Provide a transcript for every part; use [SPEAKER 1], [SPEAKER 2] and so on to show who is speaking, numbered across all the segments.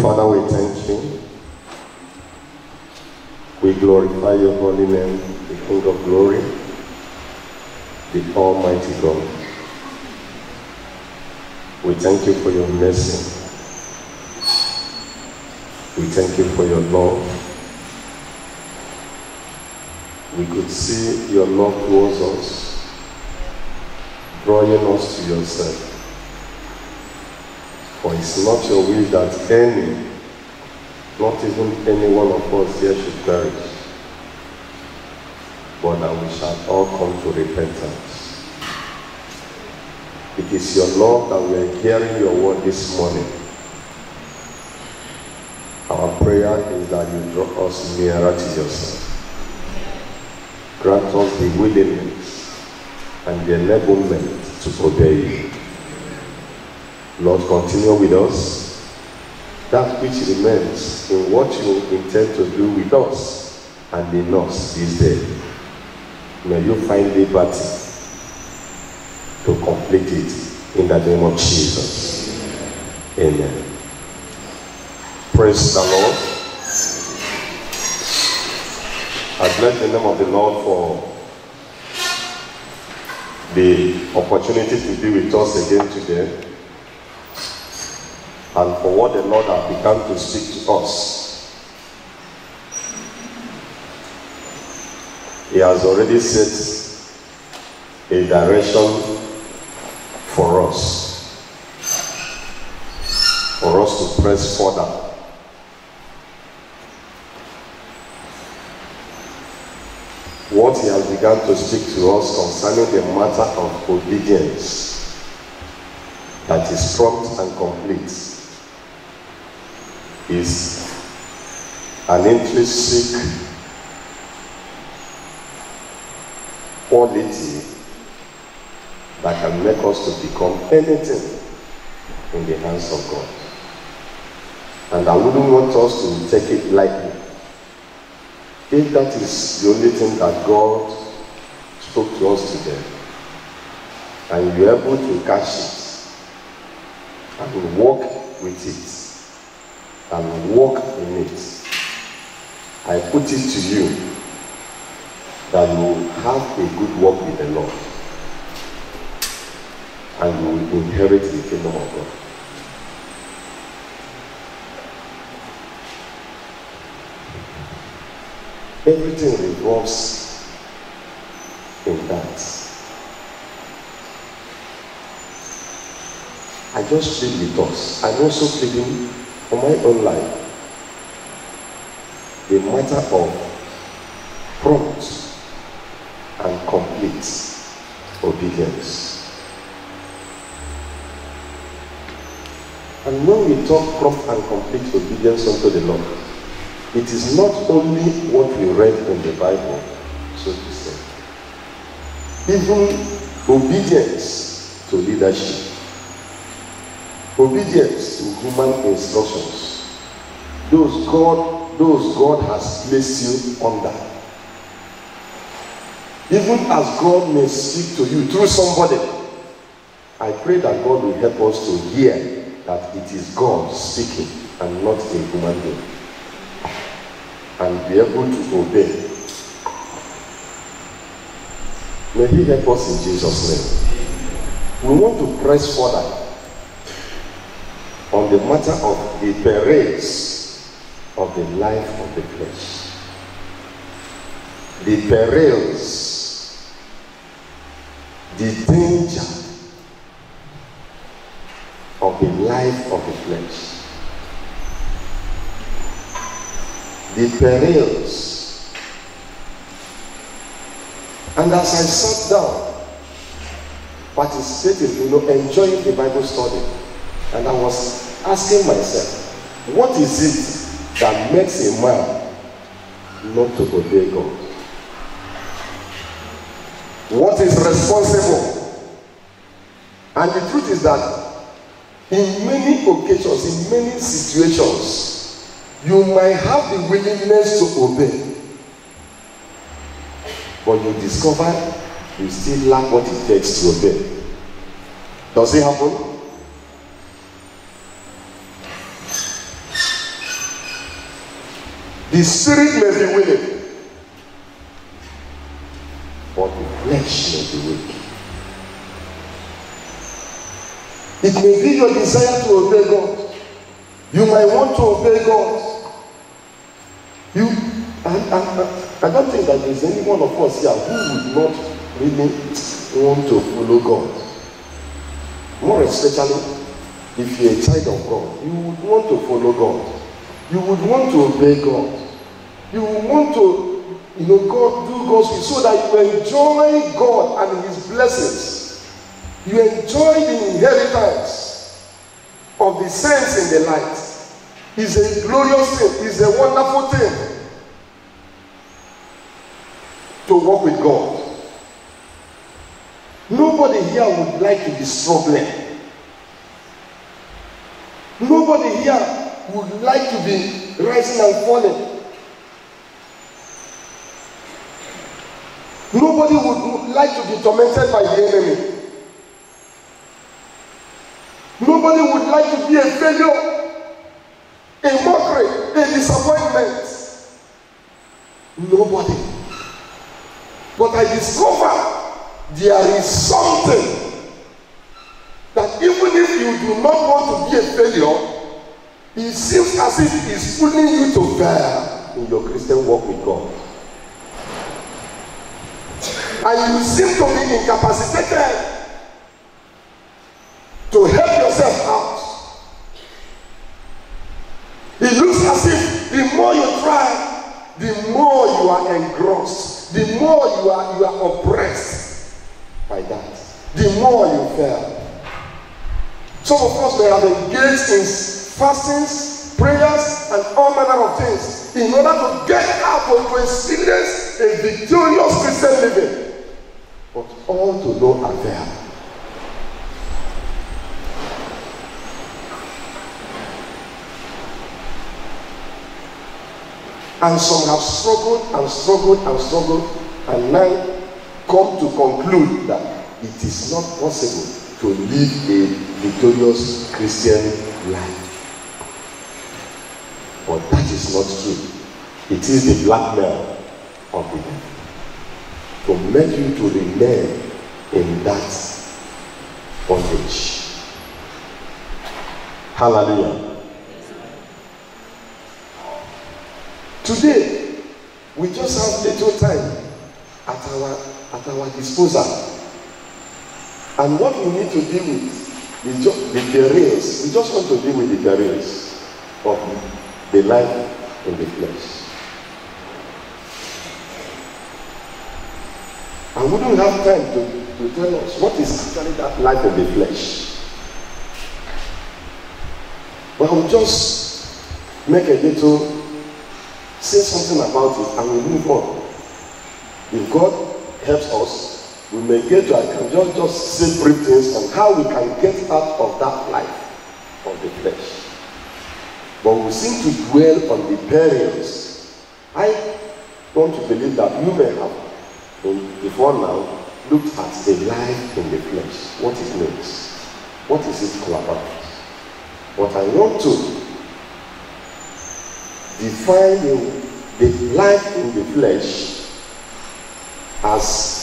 [SPEAKER 1] Father, we thank you. We glorify your holy name, the King of glory, the Almighty God. We thank you for your mercy. We thank you for your love. We could see your love towards us, drawing us to yourself. For it's not your will that any, not even any one of us here should perish, but that we shall all come to repentance. It is your love that we are hearing your word this morning. Our prayer is that you draw us nearer to yourself. Grant us the willingness and the enablement to obey you. Lord, continue with us. That which remains in what you intend to do with us and in us this day. May you find liberty to complete it in the name of Jesus. Amen. Praise the Lord. I bless the name of the Lord for the opportunity to be with us again today, and for what the Lord has begun to speak to us. He has already set a direction for us to press further. What he has begun to speak to us concerning the matter of obedience that is prompt and complete is an intrinsic quality that can make us to become anything in the hands of God. And I wouldn't want us to take it lightly. If that is the only thing that God spoke to us today, and you're able to catch it, and walk with it, and walk in it, I put it to you that you will have a good walk with the Lord, and you will inherit the kingdom of God. Everything revolves in that. I just plead with us. I'm also pleading for my own life. The matter of prompt and complete obedience. And when we talk prompt and complete obedience unto the Lord, it is not only what we read in the Bible, so to say. Even obedience to leadership, obedience to human instructions, those God has placed you under. Even as God may speak to you through somebody, I pray that God will help us to hear that it is God speaking and not a human being, and be able to obey. May He help us in Jesus' name. We want to press further on the matter of the perils of the life of the flesh. The perils, the danger of the life of the flesh. The perils. And as I sat down, participating, enjoying the Bible study, and I was asking myself, what is it that makes a man not to obey God? What is responsible? And the truth is that in many occasions, in many situations, you might have the willingness to obey, but you discover you still lack what it takes to obey. Does it happen? The spirit may be willing, but the flesh may be weak. It may be your desire to obey God. You might want to obey God. I don't think that there is any one of us here who would not really want to follow God. More especially, if you're a child of God, you would want to follow God. You would want to obey God. You would want to, God, do God's will so that you enjoy God and His blessings. You enjoy the inheritance of the saints in the light. It's a glorious thing. It's a wonderful thing to walk with God. Nobody here would like to be struggling. Nobody here would like to be rising and falling. Nobody would like to be tormented by the enemy. Nobody would like to be a failure, a mockery, a disappointment. Nobody. But I discover there is something that even if you do not want to be a failure, it seems as if it's pulling you to fail in your Christian walk with God. And you seem to be incapacitated to help yourself out. It looks as if the more you try, the more you are engrossed, the more you are oppressed by that, the more you fail. Some of us may have engaged in fastings, prayers, and all manner of things in order to get out of to experience a victorious Christian living, but all to no avail. And some have struggled and struggled and struggled, and now come to conclude that it is not possible to live a victorious Christian life. But that is not true. It is the blackmail of the devil to make you to remain in that bondage. Hallelujah. Today, we just have little time at our disposal. And what we need to deal with is the barriers. We just want to deal with the barriers of the life in the flesh. I wouldn't have time to tell us what is actually that life in the flesh. But I'll just make a little, say something about it, and we'll move on. If God helps us, we may get to, I can just say brief things on how we can get out of that life of the flesh. But we seem to dwell on the perils. I want to believe that you may have, before now, looked at the life in the flesh, what it means, what is it all about. But I want to define the life in the flesh as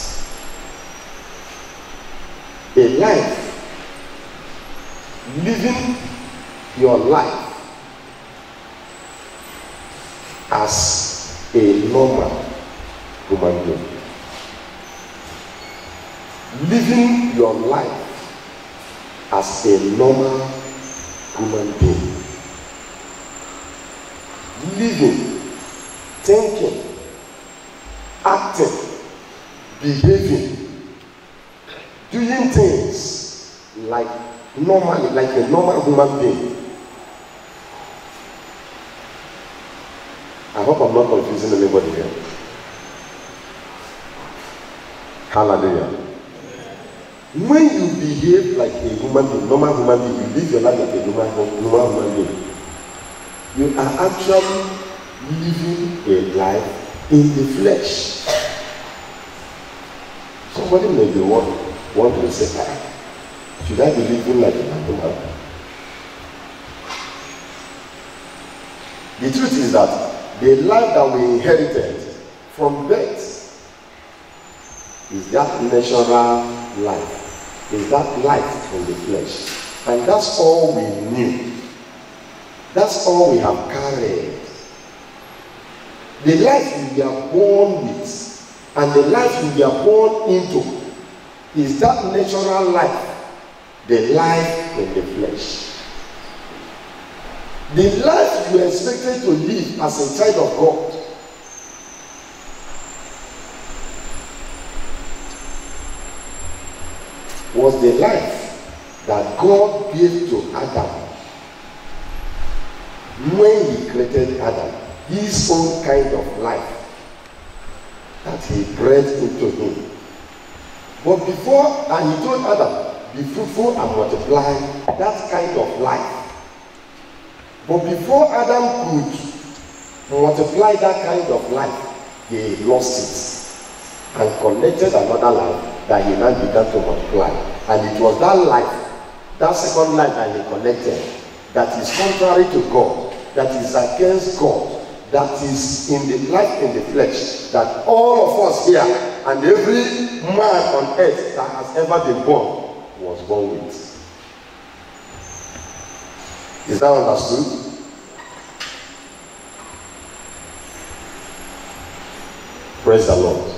[SPEAKER 1] a life, living your life as a normal human being. Living your life as a normal human being. Living, thinking, acting, behaving, doing things like normally, like a normal human being. I hope I'm not confusing anybody here. Hallelujah. When you behave like a human being, normal human being, you live your life like a normal human being, you are actually living a life in the flesh. Somebody may be want to say, should I be living like a human? The truth is that the life that we inherited from birth is that natural life, is that life in the flesh. And that's all we knew. That's all we have carried. The life we are born with and the life we are born into is that natural life, the life in the flesh. The life you are expected to live as a child of God was the life that God gave to Adam when he created Adam. His own kind of life that he breathed into him. But before, and he told Adam, be fruitful and multiply, that kind of life. But before Adam could multiply that kind of life, he lost it and connected another life that he now began to multiply. And it was that life, that second life that he connected, that is contrary to God, that is against God, that is in the life in the flesh, that all of us here and every man on earth that has ever been born was born with. Is that understood? Praise the Lord.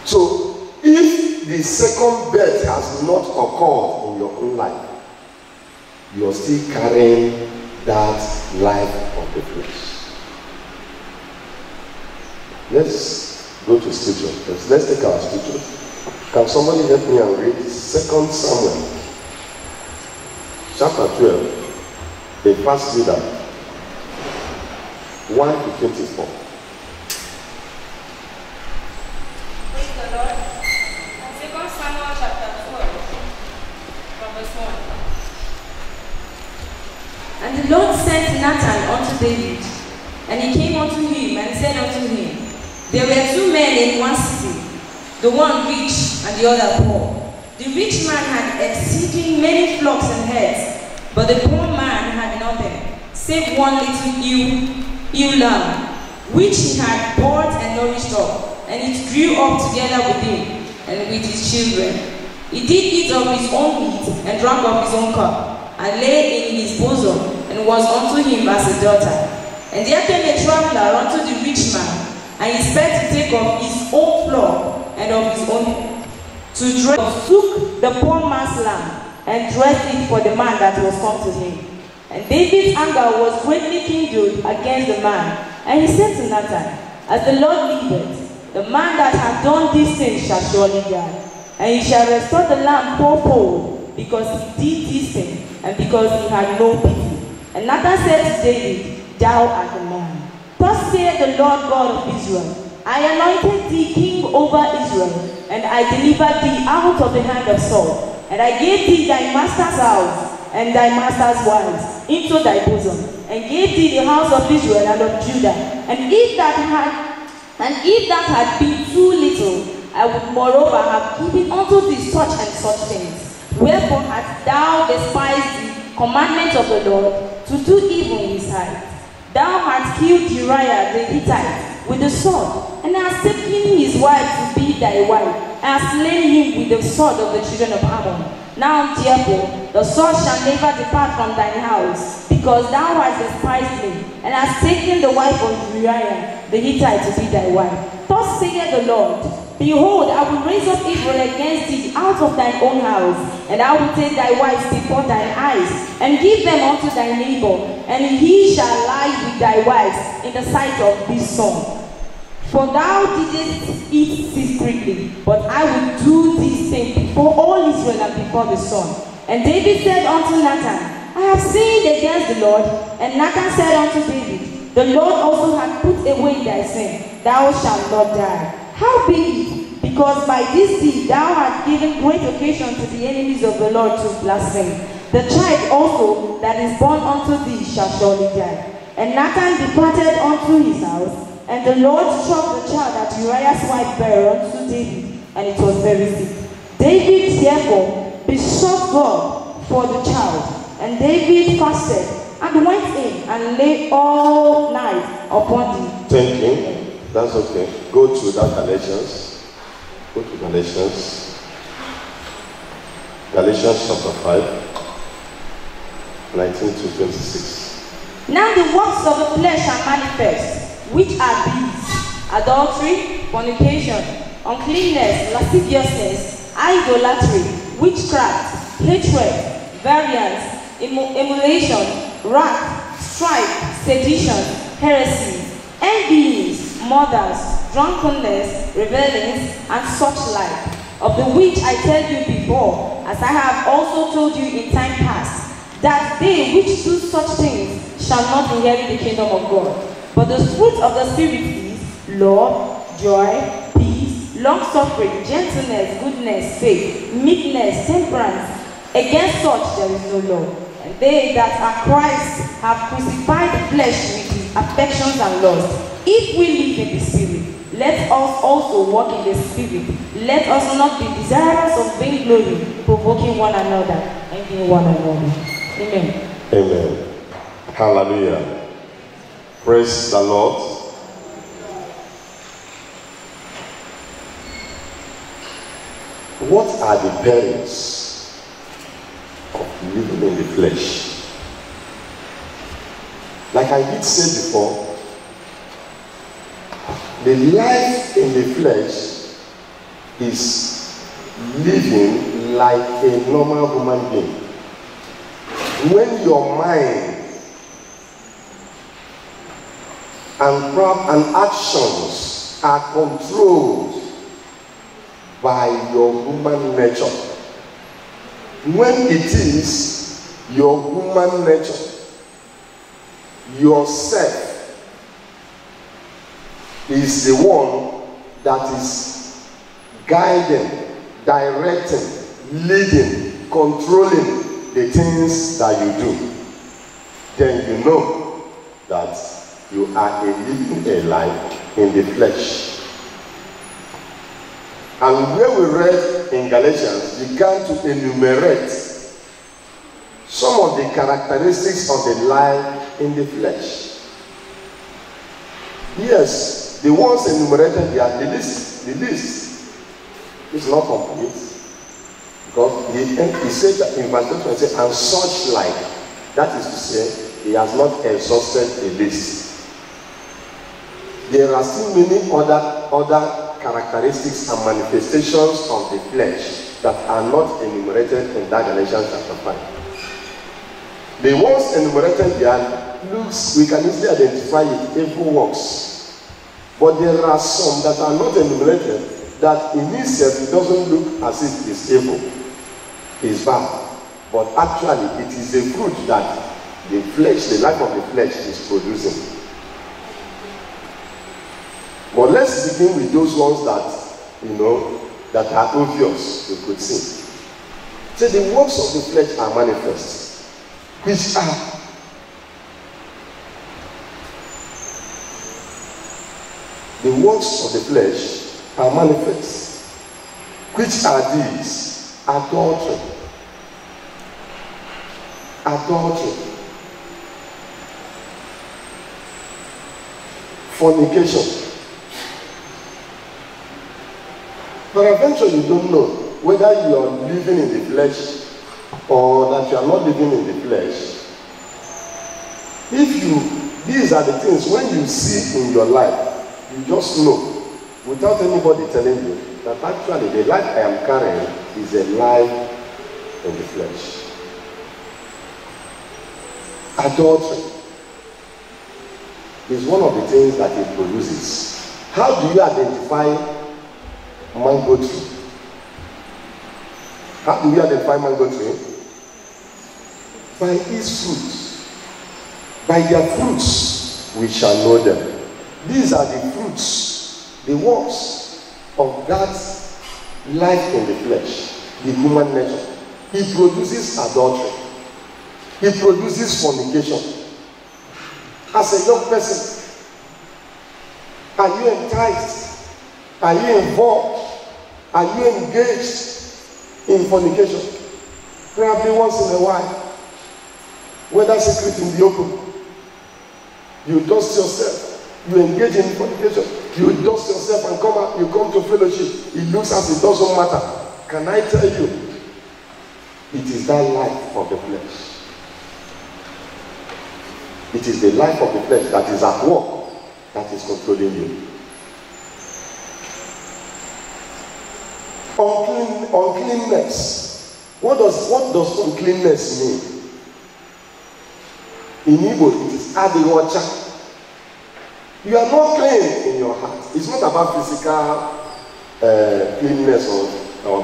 [SPEAKER 1] So, if the second birth has not occurred in your own life, you are still carrying that life of the flesh. Let's go to scripture first. Let's take our scripture. Can somebody help me and read 2 Samuel chapter 12, the first reader, 1 to 24.
[SPEAKER 2] Praise the Lord. 2 Samuel chapter 12, from verse 1. And the Lord sent Nathan unto David, and he came unto him and said unto him, there were two men in one city, the one rich and the other poor. The rich man had exceeding many flocks and herds, but the poor man had nothing, save one little ewe lamb, which he had bought and nourished up, and it grew up together with him and with his children. He did eat of his own meat and drank of his own cup, and lay in his bosom, and was unto him as a daughter. And there came a traveler unto the rich man, and he spent to take of his own flock and of his own to dress, took the poor man's lamb, and dressed it for the man that was come to him. And David's anger was greatly kindled against the man, and he said to Nathan, as the Lord liveth, the man that hath done these things shall surely die, and he shall restore the lamb fourfold, because he did this thing, and because he had no pity. And Nathan said to David, thou art the man. Thus saith the Lord God of Israel, I anointed thee king over Israel, and I delivered thee out of the hand of Saul, and I gave thee thy master's house and thy master's wives into thy bosom, and gave thee the house of Israel and of Judah. And if that had been too little, I would moreover have given unto thee such and such things. Wherefore hast thou despised the commandments of the Lord, to do evil in his sight? Thou hast killed Uriah the Hittite with the sword, and hast taken his wife to be thy wife, and hast slain him with the sword of the children of Ammon. Now therefore the sword shall never depart from thine house, because thou hast despised me, and hast taken the wife of Uriah the Hittite to be thy wife. Thus saith the Lord, behold, I will raise up evil against thee out of thine own house, and I will take thy wives before thine eyes, and give them unto thy neighbor, and he shall lie with thy wives in the sight of this son. For thou didst eat secretly, but I will do this thing before all Israel and before the sun. And David said unto Nathan, I have sinned against the Lord. And Nathan said unto David, the Lord also hath put away thy sin, thou shalt not die. Howbeit, because by this deed thou hast given great occasion to the enemies of the Lord to blaspheme, the child also that is born unto thee shall surely die. And Nathan departed unto his house, and the Lord struck the child that Uriah's wife bare unto David, and it was very sick. David therefore besought God for for the child. And David fasted and went in and lay all night upon the...
[SPEAKER 1] Thinking. That's okay. Go to that Galatians. Go to Galatians. Galatians chapter 5, 19 to 26.
[SPEAKER 2] Now the works of the flesh are manifest, which are these: adultery, fornication, uncleanness, lasciviousness, idolatry, witchcraft, hatred, variance, emulation, wrath, strife, sedition, heresy, envyings, murders, drunkenness, revelings, and such like, of the which I tell you before, as I have also told you in time past, that they which do such things shall not inherit the kingdom of God. But the fruit of the Spirit is love, joy, peace, long-suffering, gentleness, goodness, faith, meekness, temperance. Against such there is no law. And they that are Christ have crucified the flesh with its affections and lusts. If we live in the Spirit, let us also walk in the Spirit. Let us not be desirous of vainglory, provoking one another, envying one another. Amen.
[SPEAKER 1] Amen. Hallelujah. Praise the Lord. What are the perils of living in the flesh? Like I did say before, the life in the flesh is living like a normal human being. When your mind and actions are controlled by your human nature, when it is your human nature, yourself is the one that is guiding, directing, leading, controlling the things that you do, then you know that you are living a life in the flesh. And where we read in Galatians, you began to enumerate some of the characteristics of the life in the flesh. Yes, the ones enumerated, they are the list. The list is not complete. Because he said that in verse 20, he said, and such like. That is to say, he has not exhausted the list. There are still many other characteristics and manifestations of the flesh that are not enumerated in that Galatians chapter 5. The ones enumerated there looks, we can easily identify it, evil works. But there are some that are not enumerated that in itself it doesn't look as if it's evil. Is bad, but actually it is a fruit that the flesh, the life of the flesh is producing. But let's begin with those ones that, that are obvious, you could see. So the works of the flesh are manifest, which are the works of the flesh are manifest, which are these. Adultery, fornication. Peradventure you don't know whether you are living in the flesh or that you are not living in the flesh. These are the things when you see in your life, you just know without anybody telling you that actually the life I am carrying is a life in the flesh. Adultery is one of the things that it produces. How do you identify mango tree? How do we identify mango tree? By its fruits. By their fruits we shall know them. These are the fruits, the works of that life in the flesh, the human nature. He produces adultery. He produces fornication. As a young person, are you enticed? Are you involved? Are you engaged in fornication? Probably once in a while. Whether secret in the open. You dust yourself. You engage in fornication. You dust yourself and come out. You come to fellowship. It looks as it doesn't matter. Can I tell you? It is that life of the flesh. It is the life of the flesh that is at work that is controlling you. Uncleanness. What does uncleanness mean? In Igbo, it is adiwacha. You are not clean in your heart. It's not about physical cleanness or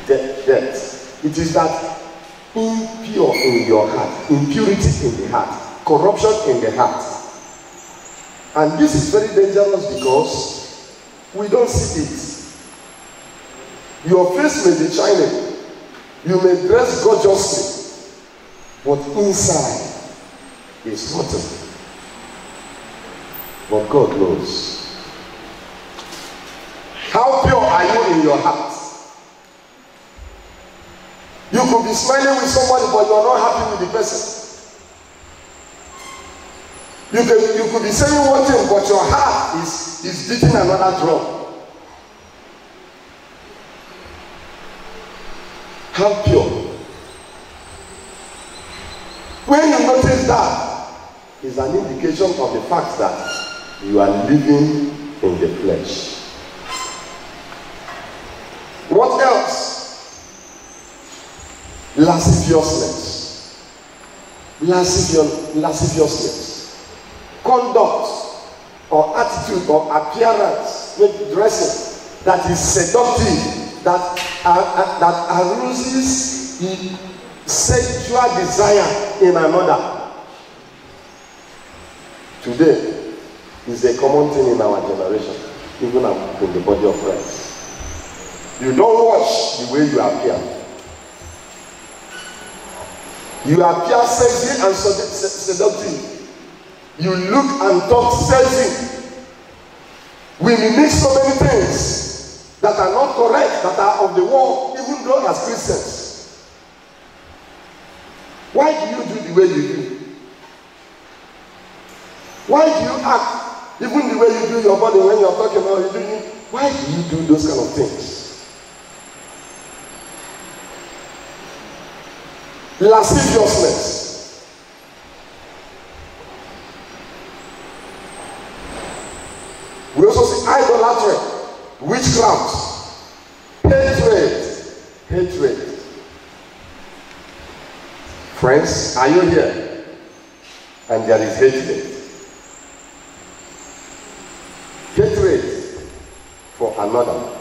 [SPEAKER 1] death. It is that impure in your heart, impurity in the heart, corruption in the heart. And this is very dangerous because we don't see it. Your face may be shining, you may dress gorgeously, but inside is rotten. But God knows. How pure are you in your heart? You could be smiling with somebody, but you are not happy with the person. You could be saying one thing, but your heart is beating another drum. How pure. When you notice that, is an indication of the fact that you are living in the flesh. What else? Lasciviousness. Lasciviousness. Conduct or attitude or appearance with dressing that is seductive, that arouses sexual desire in another. Today is a common thing in our generation, even in the body of Christ. You don't wash the way you appear. You appear sexy and seductive. You look and talk sexy. We mimic so many things that are not correct, that are of the world, even though as Christians. Why do you do the way you do? Why do you act even the way you do your body when you're talking about you doing? Why do you do those kind of things? Lasciviousness. We also see idolatry, witchcraft, hatred. Friends, are you here? And there is hatred. Hatred for another.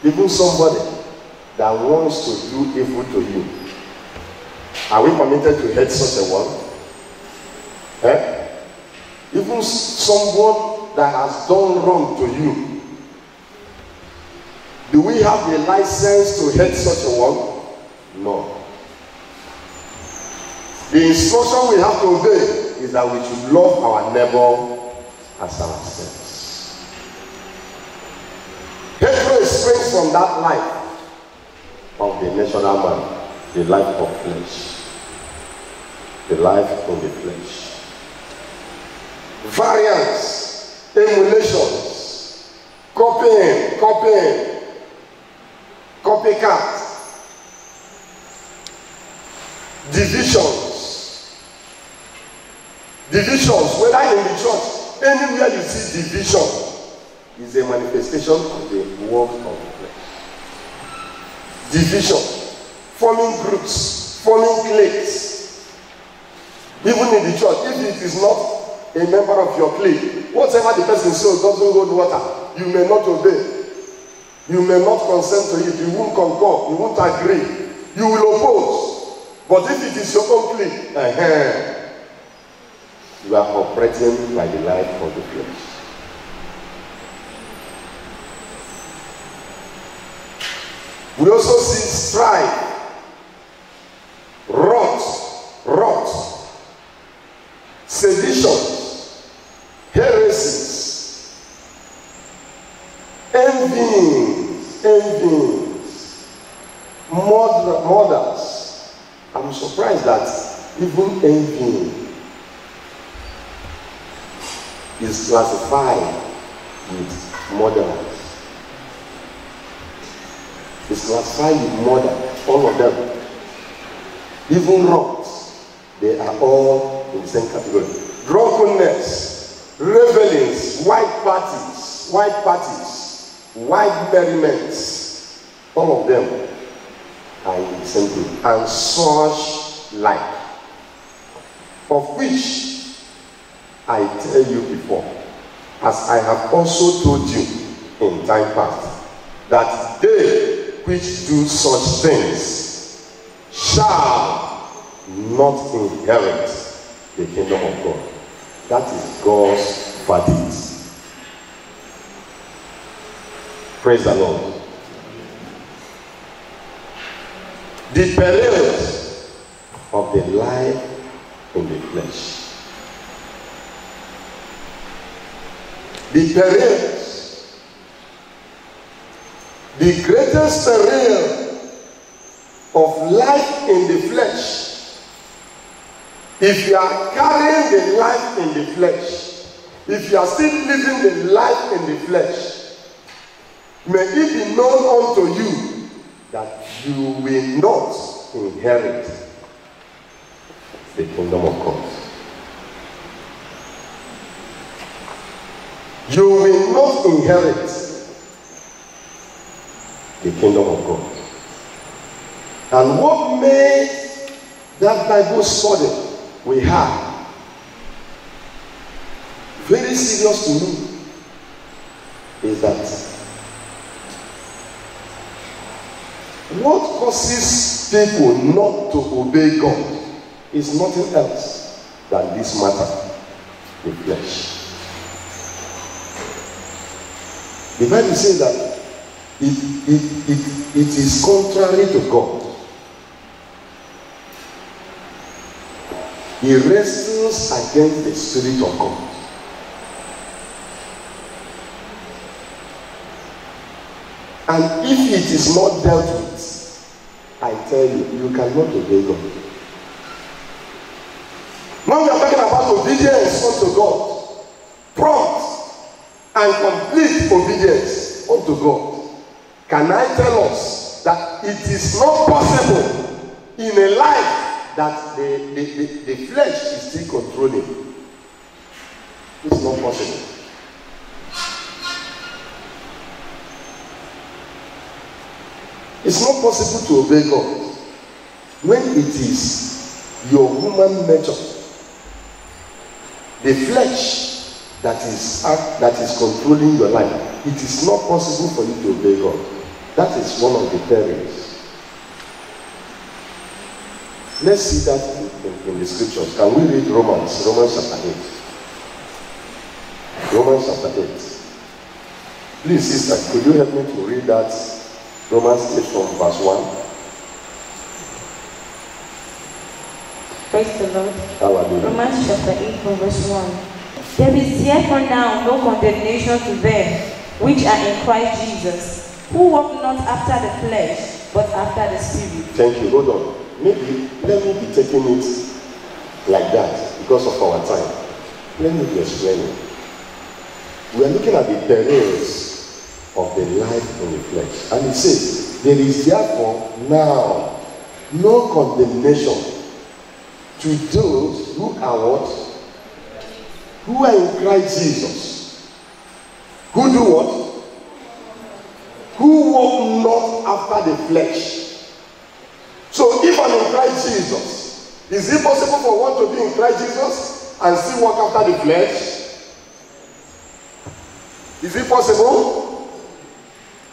[SPEAKER 1] Even somebody that wants to do evil to you. Are we permitted to hate such a one? Even someone that has done wrong to you. Do we have the license to hate such a one? No. The instruction we have to obey is that we should love our neighbor as ourselves. Hatred springs from that life of the natural man, the life of flesh. The life of the flesh. Variance, emulations, copying, copycat, divisions, whether in the church, anywhere you see division, is a manifestation of the work of the flesh. Division, forming groups, forming cliques. Even in the church, if it is not a member of your clique, whatever the person says doesn't hold water, you may not obey. You may not consent to it. You won't concur. You won't agree. You will oppose. But if it is your own clique, you are operating by the life of the flesh. We also see strife, wrath, seditions, heresies, envyings, murderings, I'm surprised that even envying is classified with murderers. It's classified with murder, all of them. Even wrongs, they are all in the same category. Drunkenness, revelings, white parties, white merriments, all of them are in the same group. And such like, of which I tell you before, as I have also told you in time past, that they which do such things shall not inherit the kingdom of God. That is God's verdict. Praise the Lord. The perils of the life in the flesh. The perils, the greatest peril of life in the flesh. If you are carrying the life in the flesh, if you are still living the life in the flesh, may it be known unto you that you will not inherit the kingdom of God. You will not inherit the kingdom of God. And what made that Bible study we have very serious to me is that what causes people not to obey God is nothing else than this matter, the flesh. The Bible says that it is contrary to God. He wrestles against the Spirit of God. And if it is not dealt with, I tell you, you cannot obey God. Now we are talking about obedience unto God. Prompt and complete obedience unto God. Can I tell us that it is not possible in a life that the flesh is still controlling? It's not possible. It's not possible to obey God when it is your human nature, the flesh that is controlling your life. It is not possible for you to obey God. That is one of the perils. Let's see that in the scriptures. Can we read Romans chapter 8? Romans chapter 8. Please, sister, could you help me to read that? Romans 8 from verse 1.
[SPEAKER 2] Praise the Lord.
[SPEAKER 1] Hallelujah.
[SPEAKER 2] Romans chapter 8 from verse 1. There is therefore now no condemnation to them which are in Christ Jesus, who walk not after the flesh, but after the Spirit.
[SPEAKER 1] Thank you. Hold on. Maybe let me be taking it like that because of our time. Let me be explaining. We are looking at the perils of the life in the flesh. And it says, there is therefore now no condemnation to those who are what? Who are in Christ Jesus. Who do what? Who walk not after the flesh. So if I'm in Christ Jesus, is it possible for one to be in Christ Jesus and still walk after the flesh? Is it possible?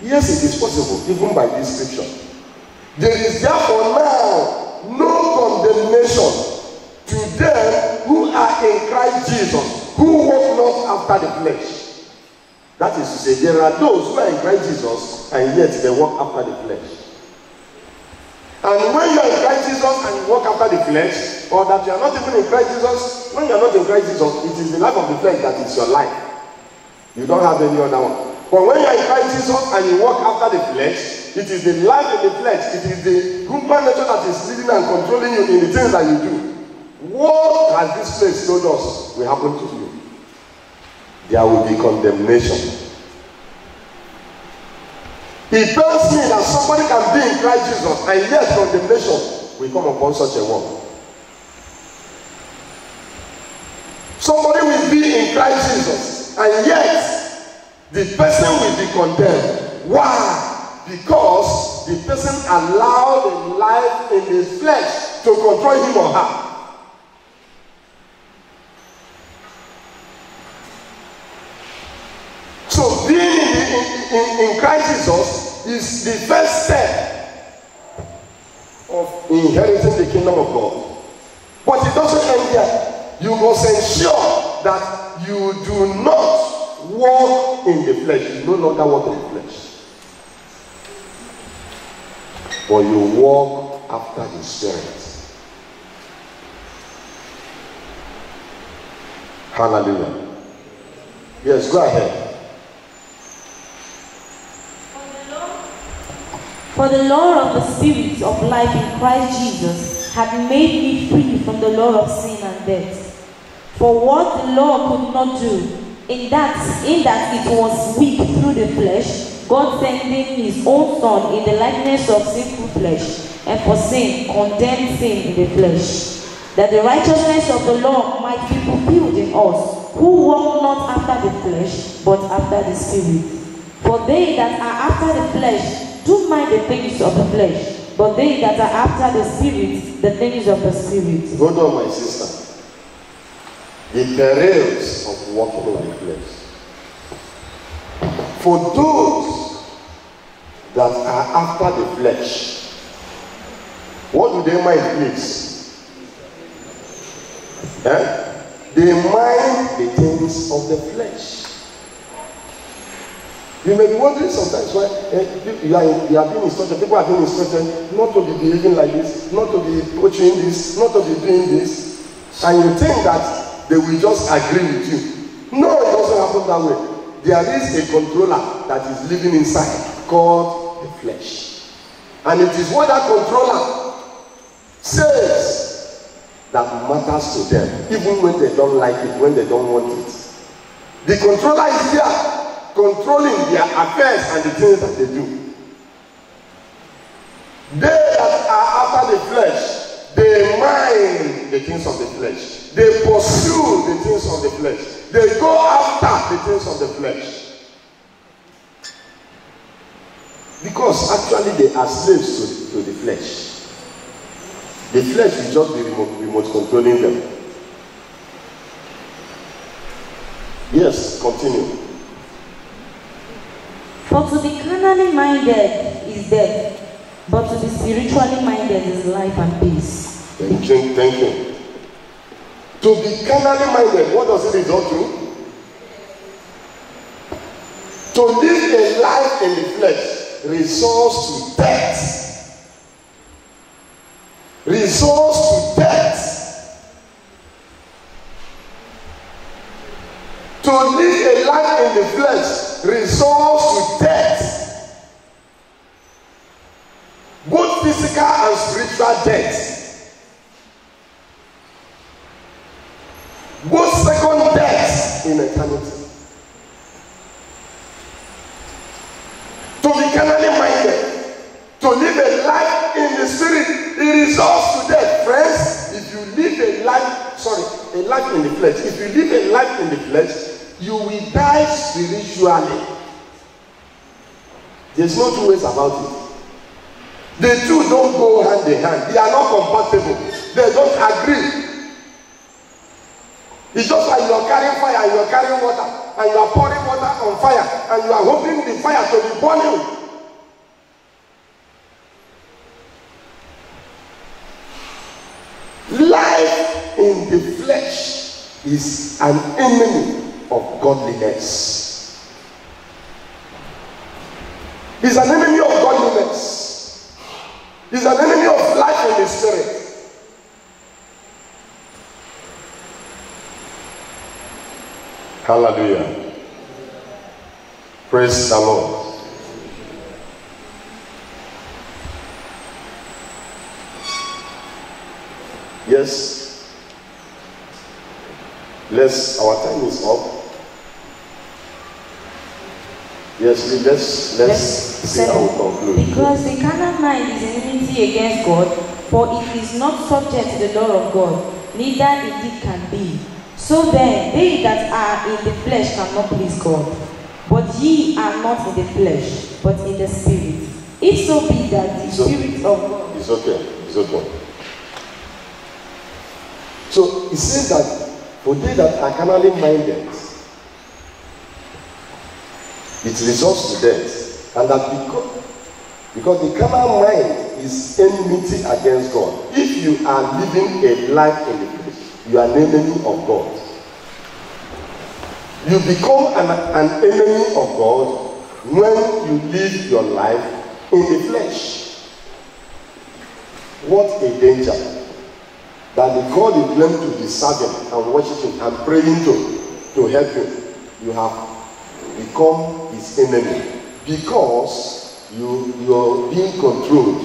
[SPEAKER 1] Yes, it is possible, even by this scripture. There is therefore now no condemnation to them who are in Christ Jesus, who walk not after the flesh. That is to say, there are those who are in Christ Jesus and yet they walk after the flesh. And when you are in Christ Jesus and you walk after the flesh, or that you are not even in Christ Jesus, when you are not in Christ Jesus, it is the life of the flesh that is your life. You don't have any other one. But when you are in Christ Jesus and you walk after the flesh, it is the life of the flesh, it is the human nature that is leading and controlling fooling you in the things that you do. What has this place told us will happen to you? There will be condemnation. It pains me that somebody can be in Christ Jesus and yet condemnation will come upon such a one. Somebody will be in Christ Jesus and yet the person will be condemned. Why? Because the person allowed a life in his flesh to control him or her. So being in Christ Jesus is the first step of inheriting the kingdom of God. But it doesn't end there. You must ensure that you do not walk in the flesh. You no longer walk in the flesh. But you walk after the Spirit. Hallelujah. Yes, go ahead.
[SPEAKER 2] For the law of the Spirit of life in Christ Jesus had made me free from the law of sin and death. For what the law could not do, in that it was weak through the flesh, God sending his own Son in the likeness of sinful flesh, and for sin, condemned sin in the flesh, that the righteousness of the law might be fulfilled in us, who walk not after the flesh, but after the Spirit. For they that are after the flesh do mind the things of the flesh, but they that are after the Spirit, the things of the Spirit.
[SPEAKER 1] Hold on, my sister. The perils of walking in the flesh. For those that are after the flesh, what do they mind, please? They mind the things of the flesh. You may be wondering sometimes why you are being instructed, people are being instructed not to be behaving like this, not to be portraying this, not to be doing this, and you think that they will just agree with you. No, it doesn't happen that way. There is a controller that is living inside called the flesh. And it is what that controller says that matters to them, even when they don't like it, when they don't want it. The controller is there, controlling their affairs and the things that they do. They that are after the flesh, they mind the things of the flesh. They pursue the things of the flesh. They go after the things of the flesh. Because actually they are slaves to the flesh. The flesh will just be remote controlling them. Yes, continue.
[SPEAKER 2] For to be carnally minded is death, but to be spiritually minded is life and peace.
[SPEAKER 1] Thank you. To be carnally minded, what does it result to? To live a life in the flesh results to death. Results to death. To live a life in the flesh results to death. Both physical and spiritual death. Both second deaths in eternity. To be carnally minded, to live a life in the spirit, it results to death. Friends, if you live a life in the flesh, if you live a life in the flesh, you will die spiritually. There's no two ways about it. The two don't go hand in hand. They are not compatible. They don't agree. It's just like you are carrying fire and you are carrying water and you are pouring water on fire and you are hoping the fire to be burning. Life in the flesh is an enemy of godliness. It's an enemy of godliness. It's an enemy of life in the spirit. Hallelujah. Praise the Lord. Yes. Our time is up. Yes, let's see how we conclude.
[SPEAKER 2] Because the carnal mind is enmity against God, for it is not subject to the law of God, neither indeed can be. So then, they that are in the flesh cannot please God. But ye are not in the flesh, but in the Spirit. If so be that the Spirit of God...
[SPEAKER 1] It's okay. So, it says that for they that are carnally minded, it results to death. And that because the carnal mind is enmity against God. If you are living a life in the flesh, you are an enemy of God. You become an enemy of God when you live your life in the flesh. What a danger. That the God you claim to be serving and worshiping and praying to help him, you have become his enemy because you are being controlled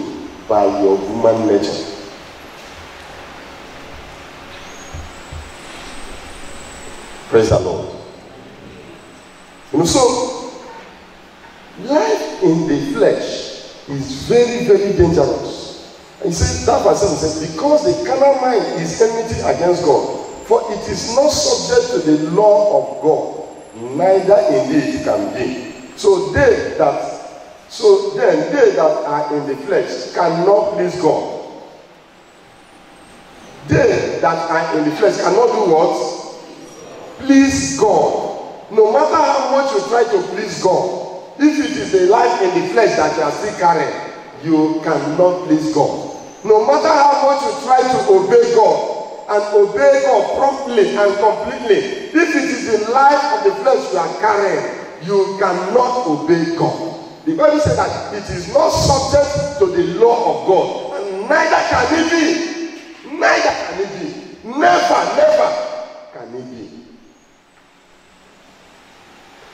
[SPEAKER 1] by your human nature. Praise the Lord. So life in the flesh is very, very dangerous. And he says that verse 7 says, because the carnal mind is enmity against God, for it is not subject to the law of God, neither indeed can be. So then they that are in the flesh cannot please God. They that are in the flesh cannot do what? Please God. No matter how much you try to please God, if it is the life in the flesh that you are still carrying, you cannot please God. No matter how much you try to obey God and obey God promptly and completely, if it is the life of the flesh you are carrying, you cannot obey God. The Bible says that it is not subject to the law of God, and neither can it be. Neither can it be. Never can it be.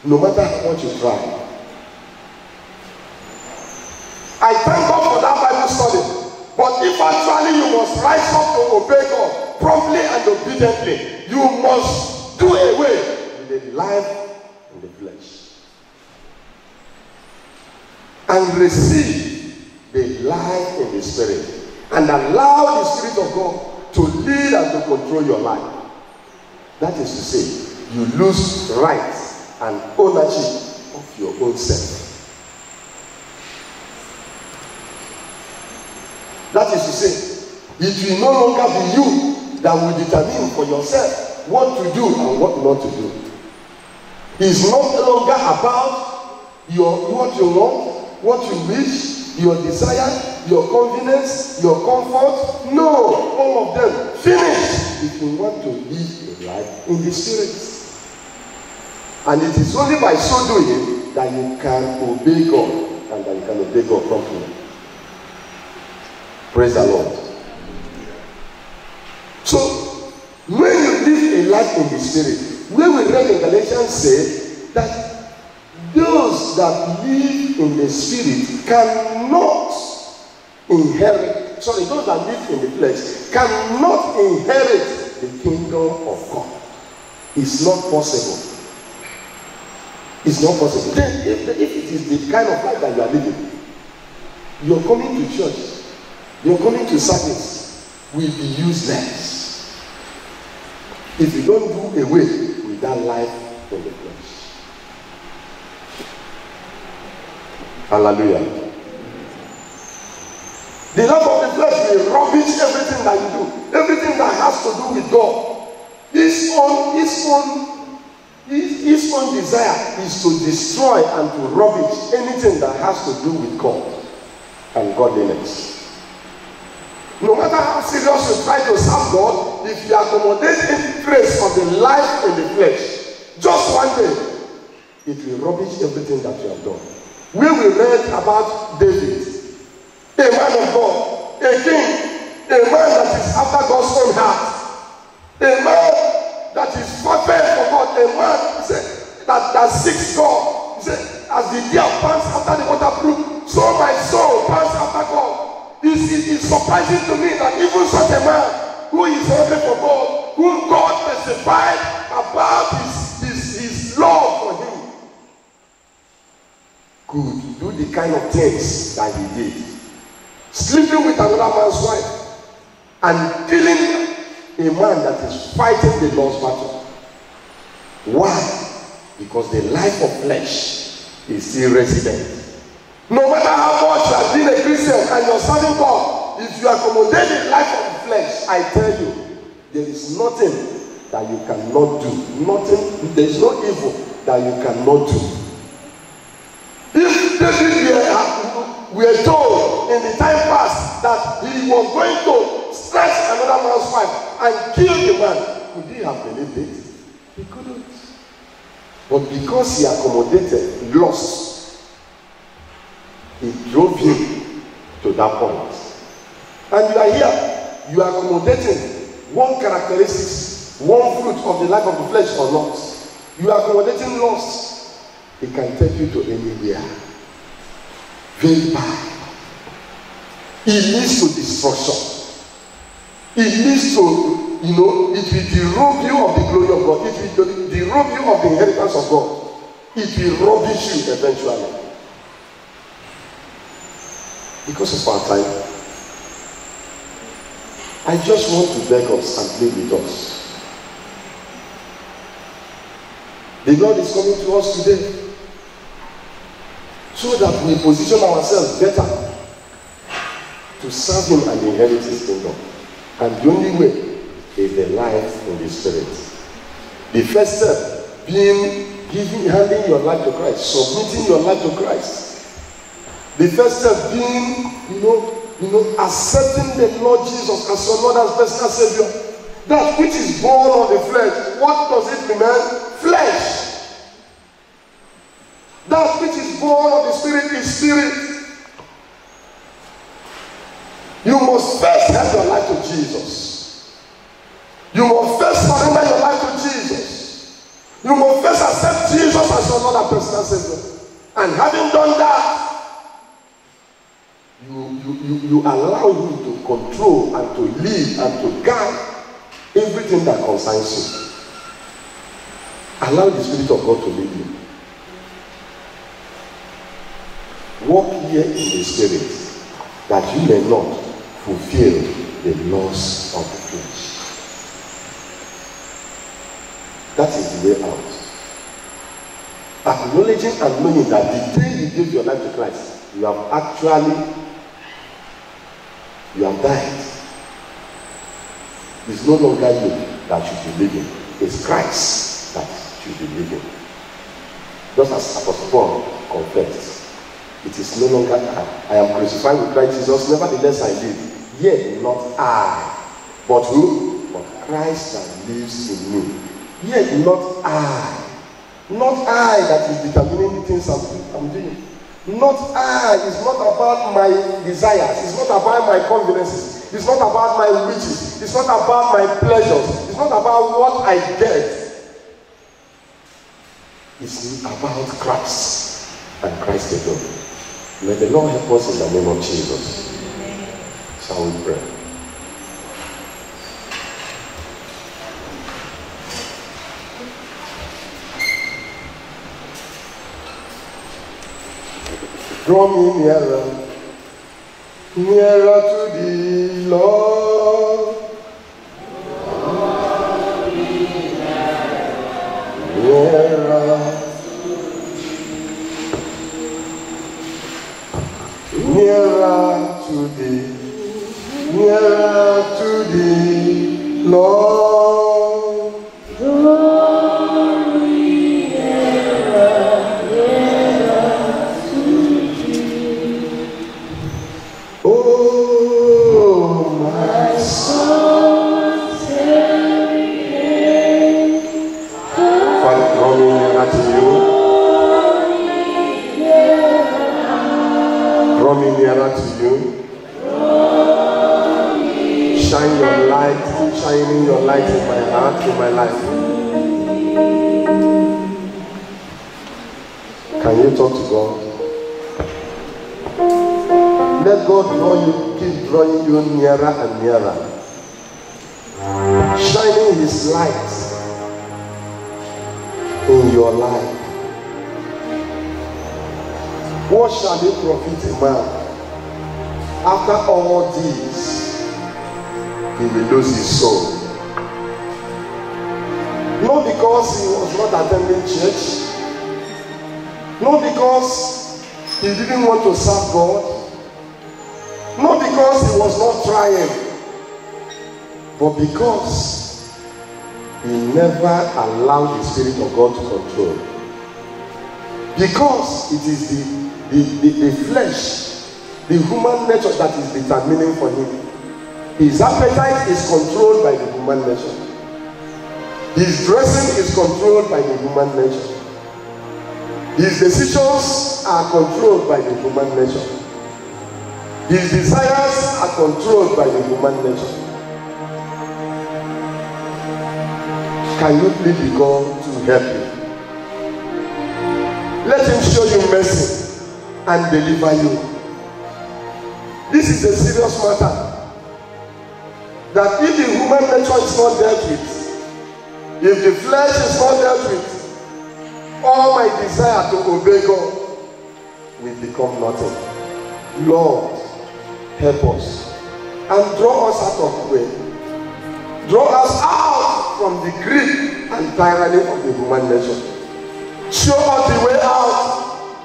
[SPEAKER 1] No matter how much you try. I thank God for that Bible study. But if actually you must rise up to obey God promptly and obediently, you must do away with the life in the flesh and receive the life in the Spirit and allow the Spirit of God to lead and to control your life. That is to say, you lose rights and ownership of your own self. That is to say, it will no longer be you that will determine for yourself what to do and what not to do. It's no longer about what you want, what you wish, your desire, your convenience, your comfort. No, all of them finish if you want to live a life in the Spirit. And it is only by so doing that you can obey God and that you can obey God properly. Praise the Lord. So, when you live a life in the Spirit, when we read in Galatians say that those that live in the Spirit cannot inherit, those that live in the flesh cannot inherit the kingdom of God. It's not possible. It's not possible. Then, if it is the kind of life that you are living, you're coming to church, you're coming to service, will be useless if you don't do away with that life in the flesh. Hallelujah. The life of the flesh will rubbish everything that you do, everything that has to do with God. His own desire is to destroy and to rubbish anything that has to do with God and godliness. No matter how serious you try to serve God, if you accommodate any trace of the life in the flesh, just one day, it will rubbish everything that you have done. We will read about David, a man of God, a king, a man that is after God's own heart, a man that is perfect for God, a man that seeks God. He said, as the deer pants after the water brook, so my soul pants after God. It is surprising to me that even such a man who is hungry for God, whom God testified about his love for him, could do the kind of things that he did. Sleeping with another man's wife and killing a man that is fighting the Lord's battle. Why? Because the life of flesh is still resident. No matter how much you have been a Christian and you're serving God, if you accommodate the life of the flesh, I tell you, there is nothing that you cannot do. Nothing, there is no evil that you cannot do. If David were told in the time past that he was going to strike another man's wife and kill the man, could he have believed it? He couldn't. But because he accommodated lust, he drove him to that point. And you are here, you are accommodating one characteristic, one fruit of the life of the flesh or not. You are accommodating lust. It can take you to anywhere. Very bad. It leads to destruction. It leads to, it will derobe you of the glory of God. It will derobe you of the inheritance of God. It will rubbish you eventually. Because of our time, I just want to beg us and plead with us. The Lord is coming to us today so that we position ourselves better to serve him and inherit his kingdom. And the only way is the life in the Spirit. The first step being handing your life to Christ, submitting your life to Christ. The first step being, accepting the Lord Jesus as your Lord and personal Savior. That which is born of the flesh, what does it remain? Flesh. That which is born of the Spirit is spirit. You must first hand your life to Jesus. You must first surrender your life to Jesus. You must first accept Jesus as your Lord and personal Savior. And having done that, you allow him to control and to lead and to guide everything that concerns you. Allow the Spirit of God to lead you. Walk here in the Spirit, that you may not fulfill the laws of the flesh. That is the way out. Acknowledging and knowing that the day you give your life to Christ, you have died. It's no longer you that should be living. It's Christ that should be living. Just as Apostle Paul confessed. It is no longer I am crucified with Christ Jesus, nevertheless I live. Yet not I, but who? But Christ that lives in me. Yet not I. Not I that is determining the things I'm doing. Not I. It's not about my desires. It's not about my conveniences. It's not about my riches. It's not about my pleasures. It's not about what I get. It's about Christ and Christ alone. May the Lord help us in the name of Jesus. Shall we pray? Draw me nearer, nearer to thee, Lord. Draw me nearer. Nearer to thee, Lord. Draw me nearer to thee. Oh, my soul, Father, draw me nearer to you. Draw me nearer to you. Shine your light, shining your light in my heart, in my life. Can you talk to God? Let God draw you, keep drawing you nearer and nearer. shining his light in your life. What shall it profit a man after all these he will lose his soul? Not because he was not attending church, not because he didn't want to serve God, not because he was not trying, but because he never allowed the Spirit of God to control. Because it is the flesh, the human nature that is determining for him. His appetite is controlled by the human nature. His dressing is controlled by the human nature. His decisions are controlled by the human nature. His desires are controlled by the human nature. Can you plead with God to help you? Let him show you mercy and deliver you. This is a serious matter. That if the human nature is not dealt with, if the flesh is not dealt with, all my desire to obey God will become nothing. Lord, help us and draw us out of the way. Draw us out from the grip and tyranny of the human nature. Show us the way out.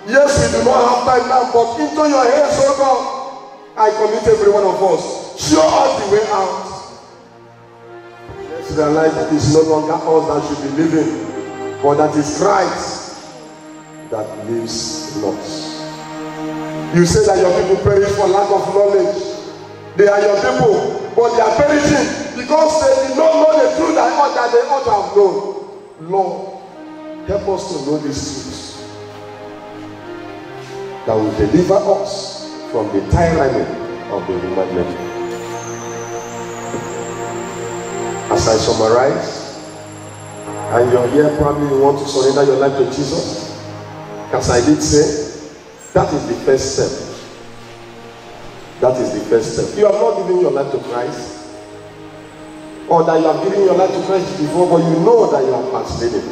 [SPEAKER 1] Yes, we do not have time now, but into your hands, oh God, I commit every one of us. Show us the way out. Let's realize that it's no longer us that should be living, but that is Christ that lives in us. You say that your people perish for lack of knowledge. They are your people, but they are perishing because they did not know the truth that they ought to have known. Lord, help us to know these truths that will deliver us from the tyranny of the human nature. As I summarize, and you're here, probably you want to surrender your life to Jesus. As I did say, that is the first step. That is the first step. You have not given your life to Christ, or that you have given your life to Christ before, but you know that you have backslidden.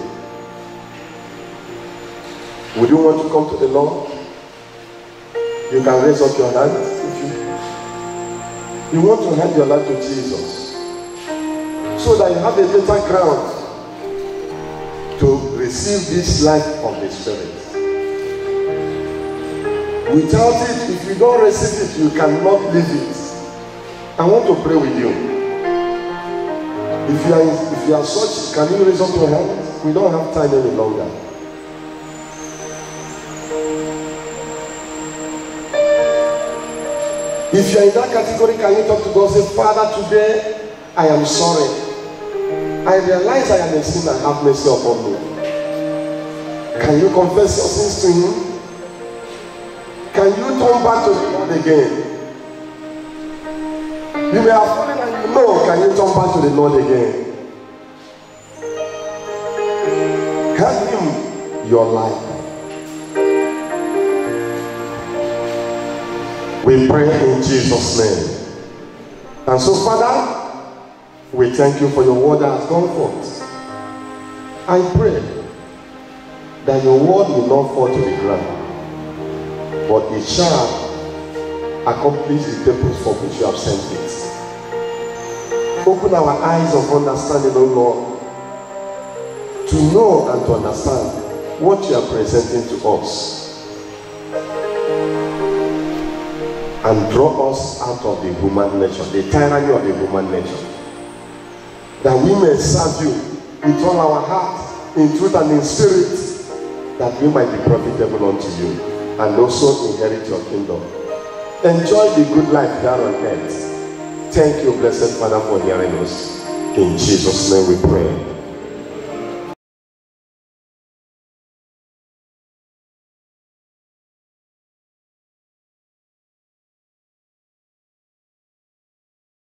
[SPEAKER 1] Would you want to come to the Lord? You can raise up your hand if you want to hand your life to Jesus, so that you have a better ground to receive this life of the Spirit. Without it, if you don't receive it, you cannot live it. I want to pray with you. If you are such, can you raise up your hand? We don't have time any longer. If you are in that category, can you talk to God? Say, Father, today I am sorry. I realize I am a sinner. Have mercy upon me. Can you confess your sins to Him? Can you turn back to the Lord again? You may have fallen and you know. Can you turn back to the Lord again? Hand Him your life. We pray in Jesus' name. And so, Father, we thank you for your word that has gone forth. I pray that your word will not fall to the ground, but it shall accomplish the purpose for which you have sent it. Open our eyes of understanding, O Lord, to know and to understand what you are presenting to us, and draw us out of the human nature, the tyranny of the human nature, that we may serve you with all our heart, in truth and in spirit, that we might be profitable unto you, and also inherit your kingdom. Enjoy the good life here on earth. Thank you, blessed Father, for hearing us. In Jesus' name we pray.